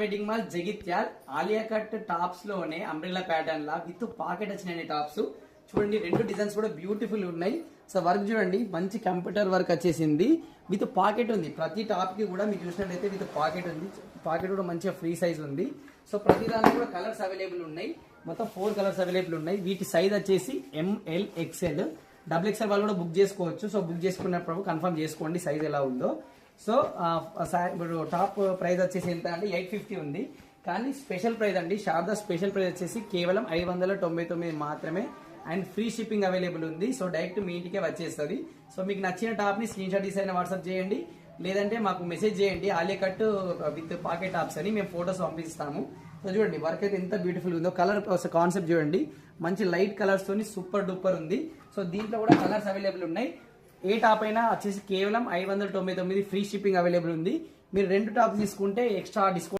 Wedding mall Jagtial Alia cut tops లోనే umbrella pattern లా with pocket వచ్చినాయి టాప్స్. చూడండి రెండు డిజైన్స్ కూడా బ్యూటిఫుల్ ఉన్నాయి. సో వర్క్ చూడండి మంచి కంప్యూటర్ వర్క్ వచ్చేసింది విత్ పాకెట్ ఉంది. ప్రతి టాప్ కి కూడా మీరు చూసినట్లయితే విత్ పాకెట్ ఉంది. పాకెట్ కూడా మంచిగా ఫ్రీ సైజ్ ఉంది. సో ప్రతి దాంట్లో కూడా కలర్స్ అవైలబుల్ ఉన్నాయి. మొత్తం 4 కలర్స్ అవైలబుల్ ఉన్నాయి. వీటి సైజ్ వచ్చేసి ML XL XXL వాళ్ళు కూడా బుక్ చేసుకోవచ్చు. సో బుక్ చేసుకున్నప్పుడు కన్ఫర్మ్ చేసుకోండి సైజ్ ఎలా ఉందో. సో ఇప్పుడు టాప్ ప్రైస్ వచ్చేసి ఎంత అంటే 850 ఉంది. కానీ స్పెషల్ ప్రైస్ అండి, శారదా స్పెషల్ ప్రైస్ వచ్చేసి కేవలం 599 మాత్రమే. అండ్ ఫ్రీ షిప్పింగ్ అవైలబుల్ ఉంది. సో డైరెక్ట్ మీ ఇంటికే వచ్చేస్తుంది. సో మీకు నచ్చిన టాప్ ని స్క్రీన్ షాట్ తీసి అయినా వాట్సాప్ చేయండి, లేదంటే మాకు మెసేజ్ చేయండి Alia cut with pocket tops అని, మేము ఫొటోస్ పంపిస్తాము. సో చూడండి వర్క్ అయితే ఎంత బ్యూటిఫుల్ ఉందో. కలర్ కాన్సెప్ట్ చూడండి మంచి లైట్ కలర్స్ తోని సూపర్ డూపర్ ఉంది. సో దీంట్లో కూడా కలర్స్ అవైలబుల్ ఉన్నాయి. ఏ టాప్ అయినా వచ్చేసి కేవలం 599 ఫ్రీ షిప్పింగ్ అవైలబుల్ ఉంది. మీరు 2 టాప్ తీసుకుంటే ఎక్స్ట్రా డిస్కౌంట్